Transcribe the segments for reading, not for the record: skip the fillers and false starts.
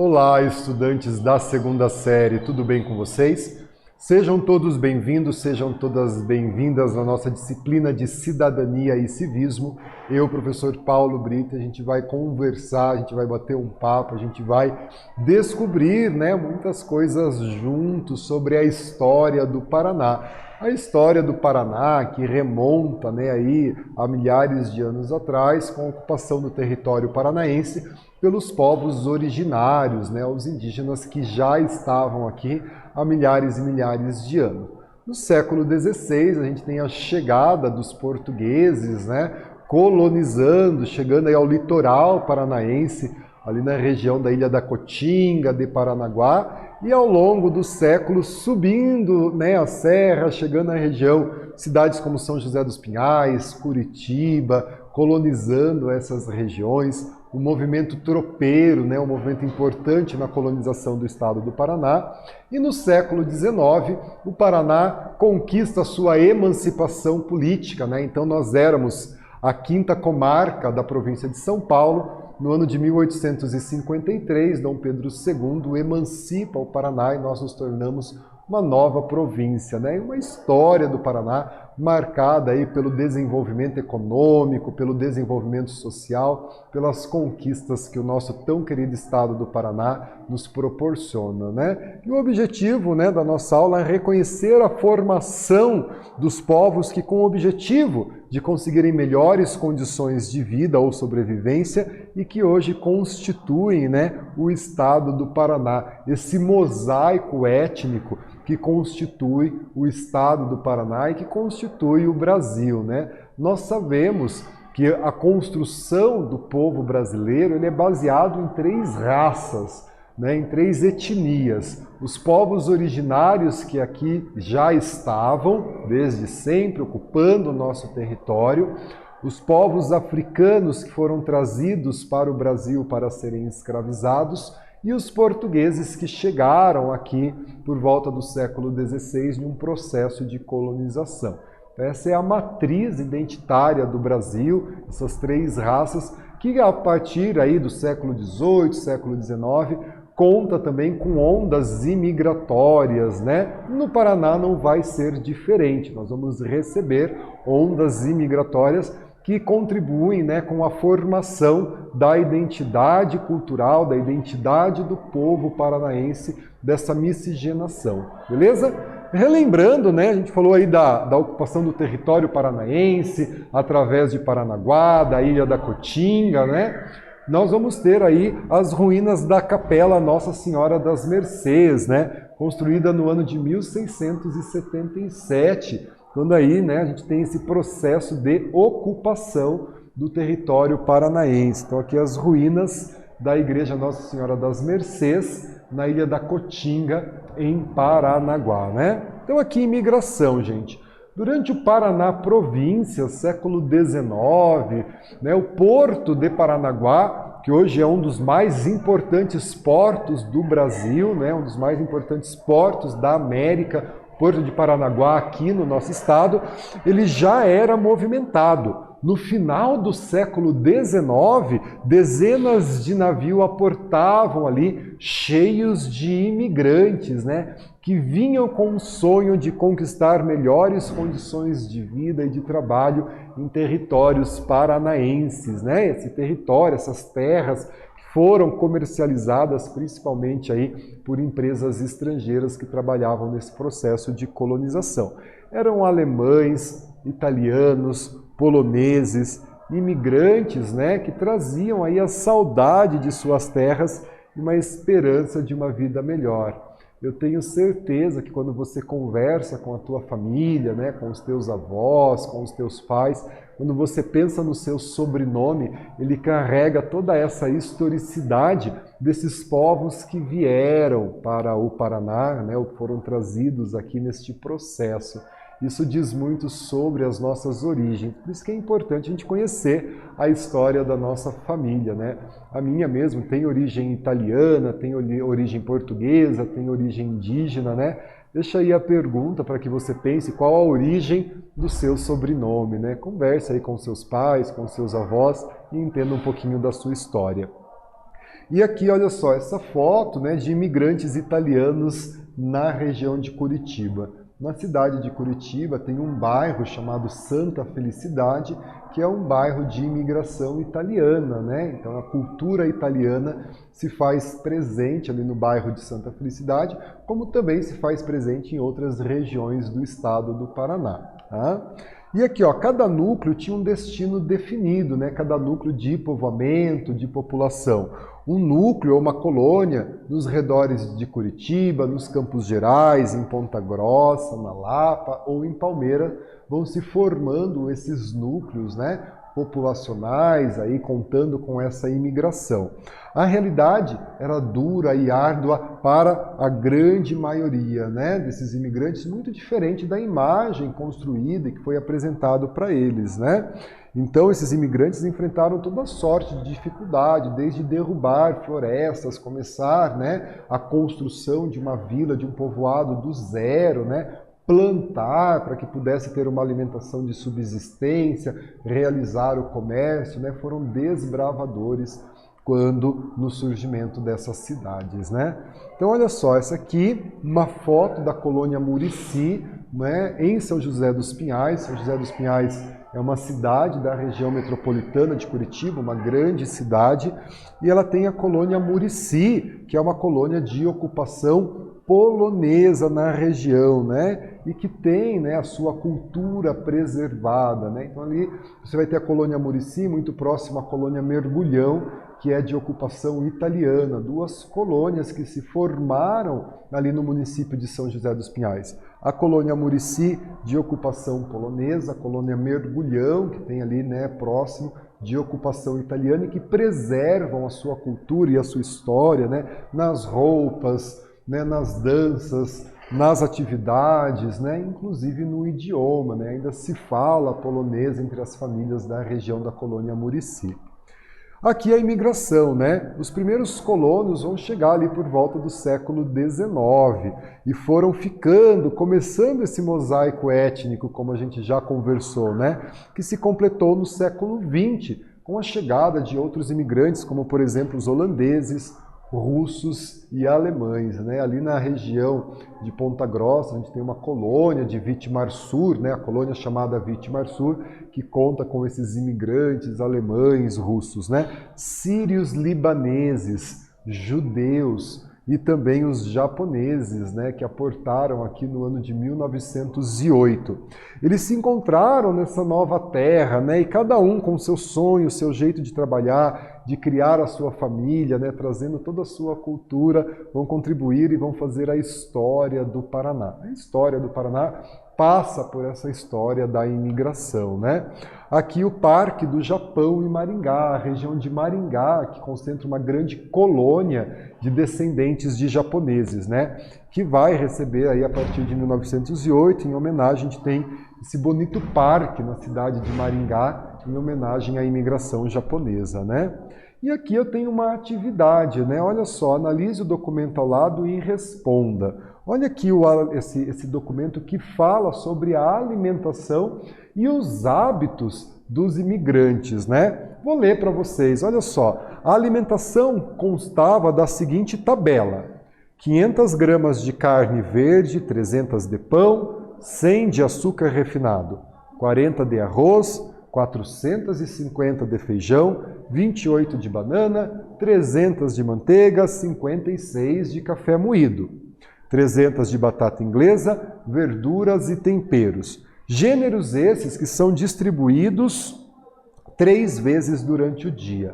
Olá, estudantes da segunda série, tudo bem com vocês? Sejam todos bem-vindos, sejam todas bem-vindas na nossa disciplina de Cidadania e Civismo. Eu, professor Paulo Brito, a gente vai conversar, a gente vai bater um papo, a gente vai descobrir, muitas coisas juntos sobre a história do Paraná. A história do Paraná, que remonta aí a milhares de anos atrás, com a ocupação do território paranaense pelos povos originários, os indígenas que já estavam aqui há milhares e milhares de anos. No século XVI, a gente tem a chegada dos portugueses, colonizando, chegando aí ao litoral paranaense, ali na região da Ilha da Cotinga, de Paranaguá, e ao longo dos séculos subindo a serra, chegando à região, cidades como São José dos Pinhais, Curitiba, colonizando essas regiões, o movimento tropeiro, um movimento importante na colonização do estado do Paraná. E no século XIX, o Paraná conquista a sua emancipação política. Então nós éramos a quinta comarca da província de São Paulo. No ano de 1853, Dom Pedro II emancipa o Paraná e nós nos tornamos uma nova província, uma história do Paraná marcada aí pelo desenvolvimento econômico, pelo desenvolvimento social, pelas conquistas que o nosso tão querido estado do Paraná nos proporciona, E o objetivo, da nossa aula é reconhecer a formação dos povos que, com o objetivo de conseguirem melhores condições de vida ou sobrevivência e que hoje constituem, o estado do Paraná, esse mosaico étnico que constitui o estado do Paraná e que constitui o Brasil, Nós sabemos que a construção do povo brasileiro ele é baseado em três raças, em três etnias. Os povos originários que aqui já estavam, desde sempre, ocupando o nosso território, os povos africanos que foram trazidos para o Brasil para serem escravizados, e os portugueses que chegaram aqui por volta do século XVI em um processo de colonização. Essa é a matriz identitária do Brasil, essas três raças, que a partir aí do século XVIII, século XIX, conta também com ondas imigratórias, No Paraná não vai ser diferente, nós vamos receber ondas imigratórias que contribuem com a formação da identidade cultural, da identidade do povo paranaense, dessa miscigenação, beleza? Relembrando, a gente falou aí da ocupação do território paranaense, através de Paranaguá, da Ilha da Cotinga, Nós vamos ter aí as ruínas da Capela Nossa Senhora das Mercês, construída no ano de 1677, quando aí, a gente tem esse processo de ocupação do território paranaense. Então aqui as ruínas da Igreja Nossa Senhora das Mercês, na Ilha da Cotinga, em Paranaguá, Então aqui imigração, gente. Durante o Paraná província, século XIX, o porto de Paranaguá, que hoje é um dos mais importantes portos do Brasil, um dos mais importantes portos da América, Porto de Paranaguá, aqui no nosso estado, ele já era movimentado. No final do século XIX, dezenas de navios aportavam ali, cheios de imigrantes, que vinham com o sonho de conquistar melhores condições de vida e de trabalho em territórios paranaenses, Esse território, essas terras, foram comercializadas principalmente aí por empresas estrangeiras que trabalhavam nesse processo de colonização. Eram alemães, italianos, poloneses, imigrantes, que traziam aí a saudade de suas terras e uma esperança de uma vida melhor. Eu tenho certeza que quando você conversa com a tua família, com os teus avós, com os teus pais, quando você pensa no seu sobrenome, ele carrega toda essa historicidade desses povos que vieram para o Paraná, ou foram trazidos aqui neste processo. Isso diz muito sobre as nossas origens, por isso que é importante a gente conhecer a história da nossa família, A minha mesmo tem origem italiana, tem origem portuguesa, tem origem indígena, Deixa aí a pergunta para que você pense qual a origem do seu sobrenome, Converse aí com seus pais, com seus avós e entenda um pouquinho da sua história. E aqui, olha só, essa foto, né, de imigrantes italianos na região de Curitiba. Na cidade de Curitiba tem um bairro chamado Santa Felicidade, que é um bairro de imigração italiana, né? Então a cultura italiana se faz presente ali no bairro de Santa Felicidade, como também se faz presente em outras regiões do estado do Paraná. Tá? E aqui, ó, cada núcleo tinha um destino definido, né? Cada núcleo de povoamento, de população. Um núcleo ou uma colônia nos redores de Curitiba, nos Campos Gerais, em Ponta Grossa, na Lapa ou em Palmeira, vão se formando esses núcleos, né, populacionais, aí contando com essa imigração. A realidade era dura e árdua para a grande maioria, né, desses imigrantes, muito diferente da imagem construída e que foi apresentado para eles, né? Então, esses imigrantes enfrentaram toda sorte de dificuldade, desde derrubar florestas, começar, né, a construção de uma vila, de um povoado do zero, né, plantar para que pudesse ter uma alimentação de subsistência, realizar o comércio, né, foram desbravadores quando no surgimento dessas cidades, né? Então, olha só, essa aqui, uma foto da colônia Murici, né, em São José dos Pinhais. São José dos Pinhais é uma cidade da região metropolitana de Curitiba, uma grande cidade, e ela tem a colônia Murici, que é uma colônia de ocupação polonesa na região, né? E que tem, né, a sua cultura preservada, né? Então ali você vai ter a colônia Murici, muito próxima à colônia Mergulhão, que é de ocupação italiana, duas colônias que se formaram ali no município de São José dos Pinhais. A colônia Murici, de ocupação polonesa, a colônia Mergulhão, que tem ali, né, próximo, de ocupação italiana, e que preservam a sua cultura e a sua história, né, nas roupas, né, nas danças, nas atividades, né, inclusive no idioma, né, ainda se fala polonês entre as famílias da região da colônia Murici. Aqui a imigração, né? Os primeiros colonos vão chegar ali por volta do século XIX e foram ficando, começando esse mosaico étnico, como a gente já conversou, né? Que se completou no século XX, com a chegada de outros imigrantes, como por exemplo os holandeses, russos e alemães, né? Ali na região de Ponta Grossa, a gente tem uma colônia de Vitimarsur, né? A colônia chamada Vitimarsur, que conta com esses imigrantes alemães, russos, né? Sírios libaneses, judeus e também os japoneses, né, que aportaram aqui no ano de 1908. Eles se encontraram nessa nova terra, né, e cada um com seu sonho, seu jeito de trabalhar, de criar a sua família, né, trazendo toda a sua cultura, vão contribuir e vão fazer a história do Paraná. A história do Paraná passa por essa história da imigração, né? Aqui o Parque do Japão em Maringá, a região de Maringá, que concentra uma grande colônia de descendentes de japoneses, né? Que vai receber aí a partir de 1908, em homenagem, a gente tem esse bonito parque na cidade de Maringá, em homenagem à imigração japonesa, né? E aqui eu tenho uma atividade, né? Olha só, analise o documento ao lado e responda. Olha aqui esse documento que fala sobre a alimentação e os hábitos dos imigrantes, né? Vou ler para vocês, olha só. A alimentação constava da seguinte tabela: 500 gramas de carne verde, 300 de pão, 100 de açúcar refinado, 40 de arroz, 450 de feijão, 28 de banana, 300 de manteiga, 56 de café moído. 300 de batata inglesa, verduras e temperos. Gêneros esses que são distribuídos 3 vezes durante o dia.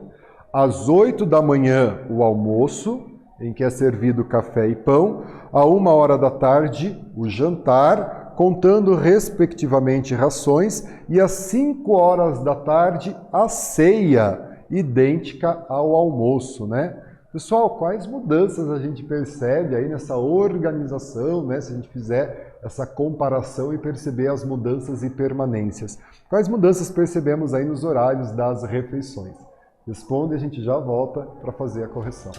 Às 8 da manhã, o almoço, em que é servido café e pão. À 1h da tarde, o jantar, contando respectivamente rações. E às 5h da tarde, a ceia, idêntica ao almoço, né? Pessoal, quais mudanças a gente percebe aí nessa organização, né? Se a gente fizer essa comparação e perceber as mudanças e permanências. Quais mudanças percebemos aí nos horários das refeições? Responde e a gente já volta para fazer a correção.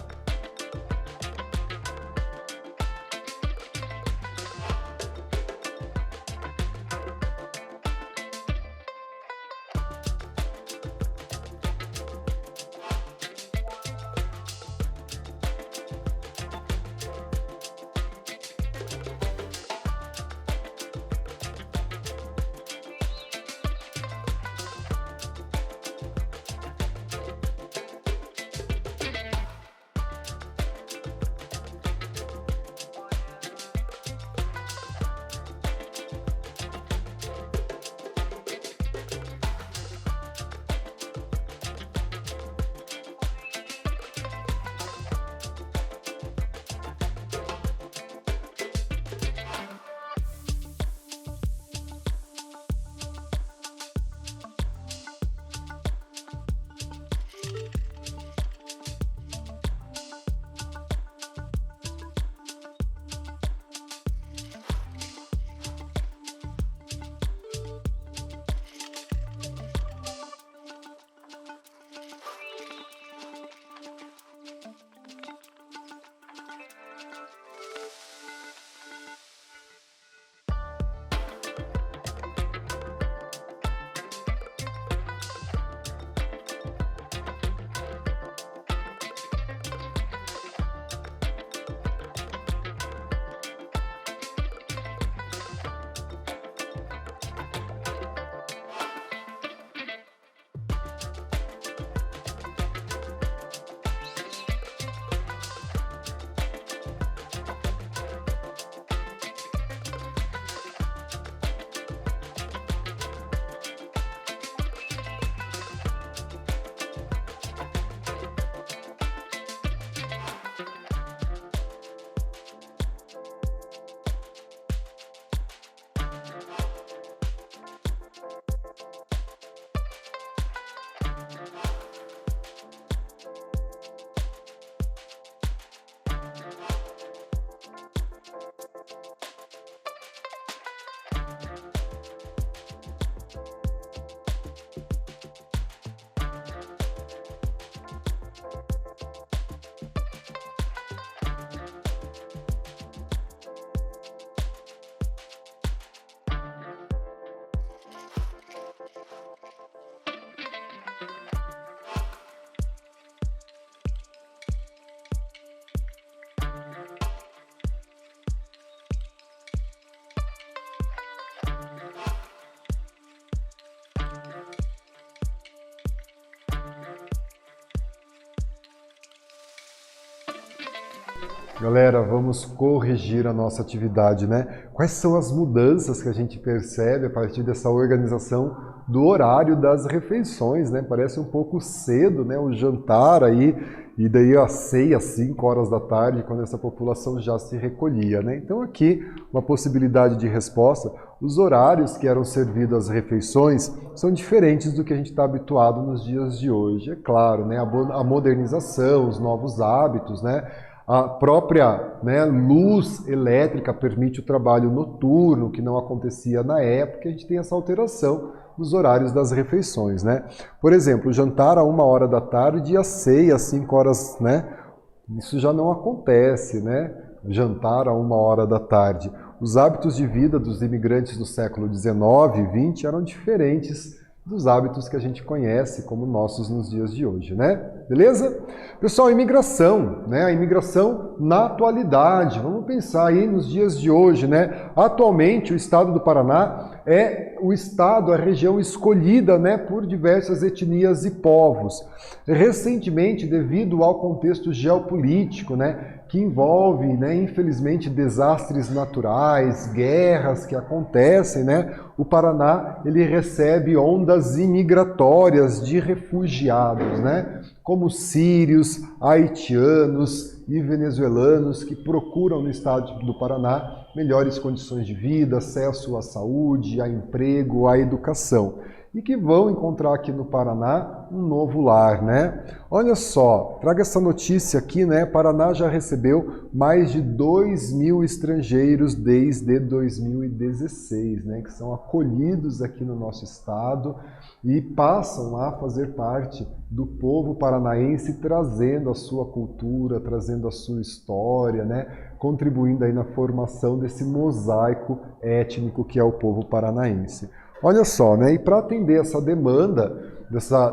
Galera, vamos corrigir a nossa atividade, né? Quais são as mudanças que a gente percebe a partir dessa organização do horário das refeições, né? Parece um pouco cedo, né? O jantar aí, e daí a ceia às 5 horas da tarde, quando essa população já se recolhia, né? Então aqui, uma possibilidade de resposta, os horários que eram servidos às refeições são diferentes do que a gente está habituado nos dias de hoje. É claro, né? A modernização, os novos hábitos, né? A própria, né, luz elétrica permite o trabalho noturno, que não acontecia na época, a gente tem essa alteração nos horários das refeições, né? Por exemplo, o jantar a 1 hora da tarde e a ceia às 5 horas, né? Isso já não acontece, né? Jantar a 1 hora da tarde. Os hábitos de vida dos imigrantes do século XIX e XX eram diferentes dos hábitos que a gente conhece como nossos nos dias de hoje, né? Beleza? Pessoal, imigração, né? A imigração na atualidade. Vamos pensar aí nos dias de hoje, né? Atualmente, o estado do Paraná é o estado, a região escolhida, né, por diversas etnias e povos. Recentemente, devido ao contexto geopolítico, né, que envolve, né, infelizmente, desastres naturais, guerras que acontecem, né, o Paraná ele recebe ondas imigratórias de refugiados, né, como sírios, haitianos e venezuelanos que procuram no estado do Paraná melhores condições de vida, acesso à saúde, a emprego, à educação. E que vão encontrar aqui no Paraná um novo lar, né? Olha só, traga essa notícia aqui, né? Paraná já recebeu mais de 2.000 estrangeiros desde 2016, né? Que são acolhidos aqui no nosso estado e passam a fazer parte do povo paranaense, trazendo a sua cultura, trazendo a sua história, né? Contribuindo aí na formação desse mosaico étnico que é o povo paranaense. Olha só, né? E para atender essa demanda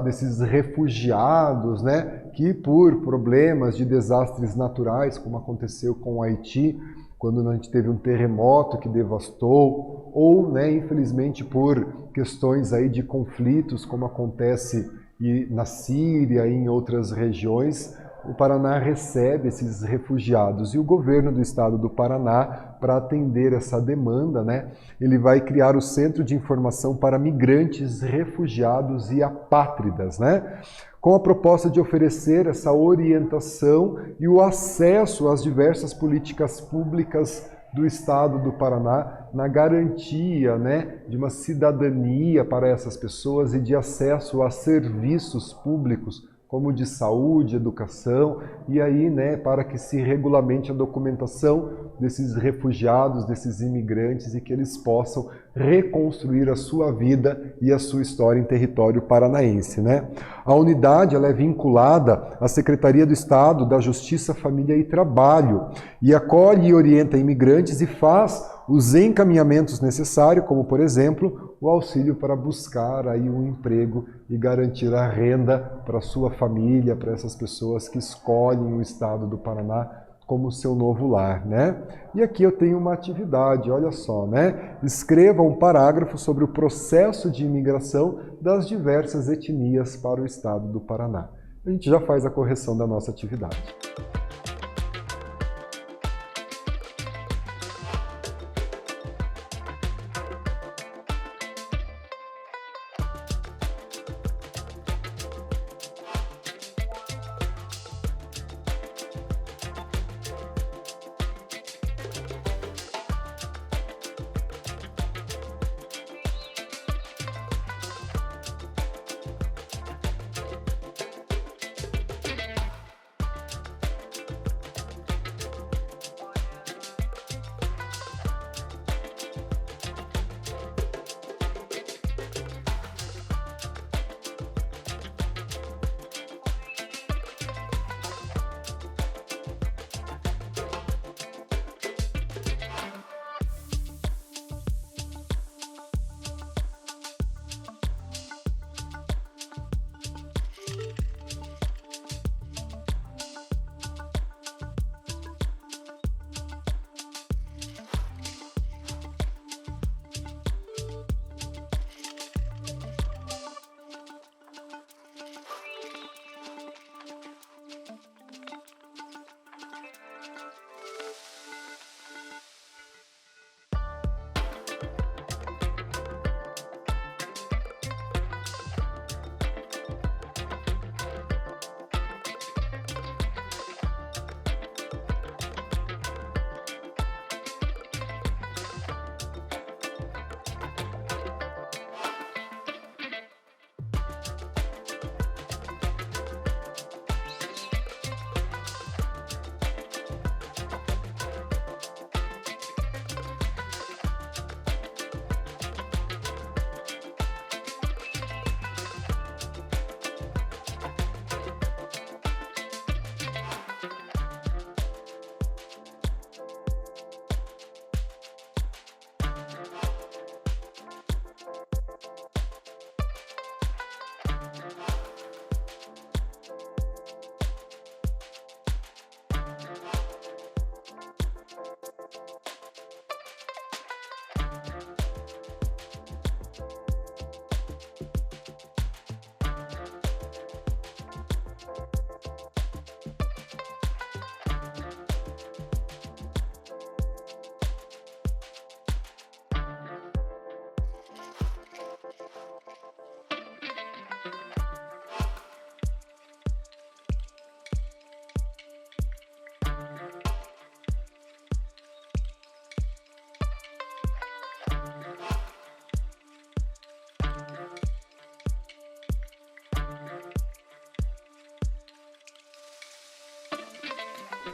desses refugiados, né, que por problemas de desastres naturais, como aconteceu com o Haiti, quando a gente teve um terremoto que devastou, ou, né, infelizmente, por questões aí de conflitos, como acontece na Síria e em outras regiões, o Paraná recebe esses refugiados. E o governo do estado do Paraná, para atender essa demanda, né, ele vai criar o Centro de Informação para Migrantes, Refugiados e Apátridas, né, com a proposta de oferecer essa orientação e o acesso às diversas políticas públicas do estado do Paraná, na garantia, né, de uma cidadania para essas pessoas e de acesso a serviços públicos, como de saúde, educação, e aí, né, para que se regulamente a documentação desses refugiados, desses imigrantes, e que eles possam reconstruir a sua vida e a sua história em território paranaense, né? A unidade, ela é vinculada à Secretaria do Estado da Justiça, Família e Trabalho, e acolhe e orienta imigrantes e faz os encaminhamentos necessários, como, por exemplo, o auxílio para buscar aí um emprego e garantir a renda para a sua família, para essas pessoas que escolhem o estado do Paraná como seu novo lar, né? E aqui eu tenho uma atividade, olha só, né? Escreva um parágrafo sobre o processo de imigração das diversas etnias para o estado do Paraná. A gente já faz a correção da nossa atividade.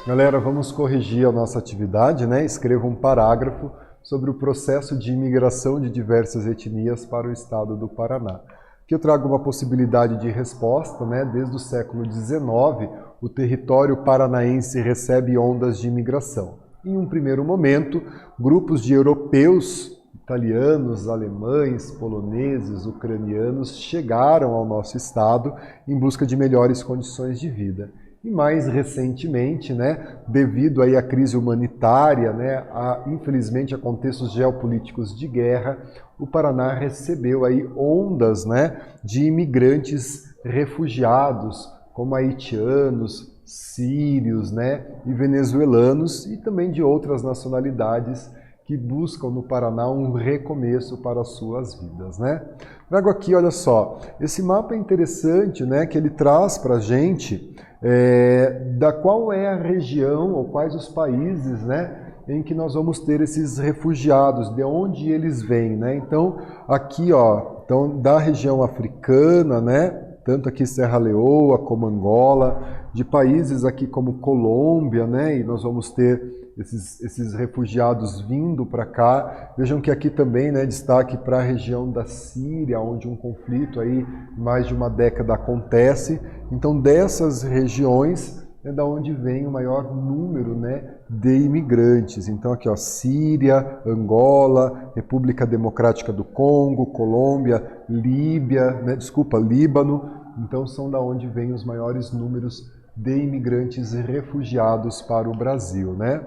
Galera, vamos corrigir a nossa atividade, né? Escreva um parágrafo sobre o processo de imigração de diversas etnias para o estado do Paraná. Aqui eu trago uma possibilidade de resposta, né? Desde o século XIX, o território paranaense recebe ondas de imigração. Em um primeiro momento, grupos de europeus, italianos, alemães, poloneses, ucranianos chegaram ao nosso estado em busca de melhores condições de vida. E mais recentemente, né, devido aí à crise humanitária, né, infelizmente a contextos geopolíticos de guerra, o Paraná recebeu aí ondas, né, de imigrantes refugiados, como haitianos, sírios, né, e venezuelanos, e também de outras nacionalidades que buscam no Paraná um recomeço para as suas vidas, né? Trago aqui, olha só, esse mapa é interessante, né, que ele traz para a gente da qual é a região ou quais os países, né, em que nós vamos ter esses refugiados, de onde eles vêm, né? Então, aqui, ó, então, da região africana, né, tanto aqui Serra Leoa como Angola, de países aqui como Colômbia, né, e nós vamos ter esses refugiados vindo para cá. Vejam que aqui também, né, destaque para a região da Síria, onde um conflito aí mais de uma década acontece. Então, dessas regiões é da onde vem o maior número, né, de imigrantes. Então, aqui, ó, Síria, Angola, República Democrática do Congo, Colômbia, Líbia, né, Líbano. Então, são da onde vêm os maiores números de imigrantes refugiados para o Brasil, né?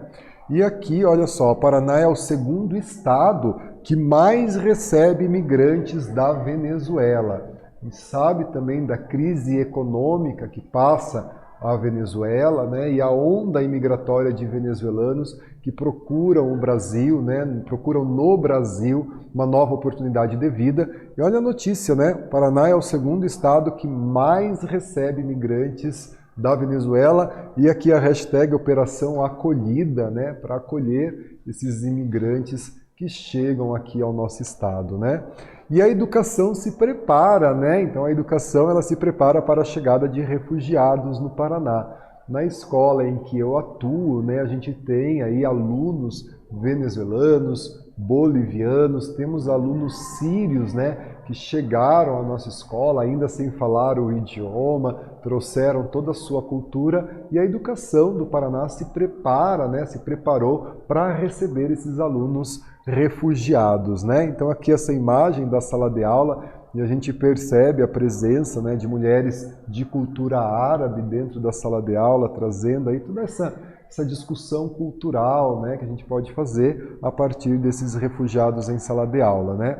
E aqui, olha só, o Paraná é o segundo estado que mais recebe imigrantes da Venezuela. E sabe também da crise econômica que passa a Venezuela, né? E a onda imigratória de venezuelanos que procuram o Brasil, né? Procuram no Brasil uma nova oportunidade de vida. E olha a notícia, né? O Paraná é o segundo estado que mais recebe imigrantes da Venezuela, e aqui a hashtag Operação Acolhida, né, para acolher esses imigrantes que chegam aqui ao nosso estado, né? E a educação se prepara, né? Então a educação ela se prepara para a chegada de refugiados no Paraná. Na escola em que eu atuo, né, a gente tem aí alunos venezuelanos, bolivianos, temos alunos sírios, né, que chegaram à nossa escola ainda sem falar o idioma, trouxeram toda a sua cultura, e a educação do Paraná se prepara, né, se preparou para receber esses alunos refugiados, né? Então aqui essa imagem da sala de aula, e a gente percebe a presença, né, de mulheres de cultura árabe dentro da sala de aula, trazendo aí toda essa discussão cultural, né, que a gente pode fazer a partir desses refugiados em sala de aula, né?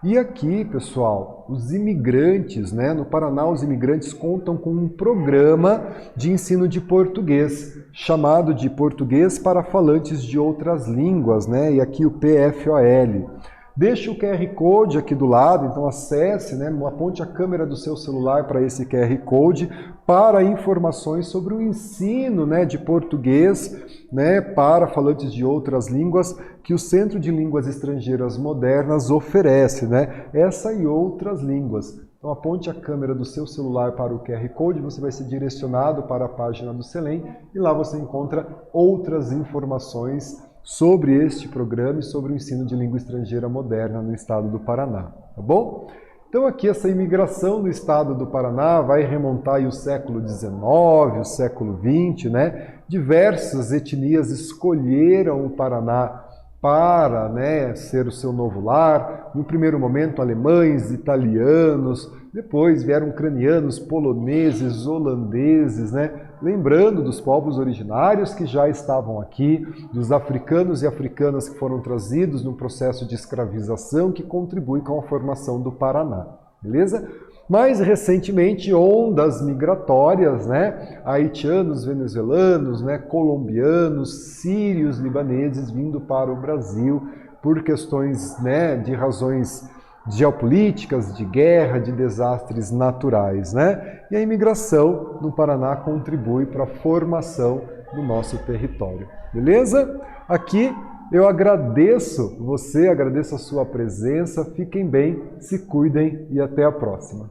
E aqui, pessoal, os imigrantes, né, no Paraná, os imigrantes contam com um programa de ensino de português, chamado de Português para Falantes de Outras Línguas, né? E aqui o PFOL. Deixa o QR Code aqui do lado, então acesse, né, aponte a câmera do seu celular para esse QR Code para informações sobre o ensino, né, de português, né, para falantes de outras línguas que o Centro de Línguas Estrangeiras Modernas oferece, né, essa e outras línguas. Então aponte a câmera do seu celular para o QR Code, você vai ser direcionado para a página do CELEM e lá você encontra outras informações sobre este programa e sobre o ensino de língua estrangeira moderna no estado do Paraná, tá bom? Então aqui essa imigração no estado do Paraná vai remontar aí o século XIX, o século XX, né? Diversas etnias escolheram o Paraná para, né, ser o seu novo lar. No primeiro momento, alemães, italianos, depois vieram ucranianos, poloneses, holandeses, né? Lembrando dos povos originários que já estavam aqui, dos africanos e africanas que foram trazidos no processo de escravização que contribui com a formação do Paraná, beleza? Mais recentemente, ondas migratórias, né? Haitianos, venezuelanos, né? Colombianos, sírios, libaneses vindo para o Brasil por questões, né, de razões geopolíticas, de guerra, de desastres naturais, né? E a imigração no Paraná contribui para a formação do nosso território, beleza? Aqui eu agradeço você, agradeço a sua presença, fiquem bem, se cuidem e até a próxima.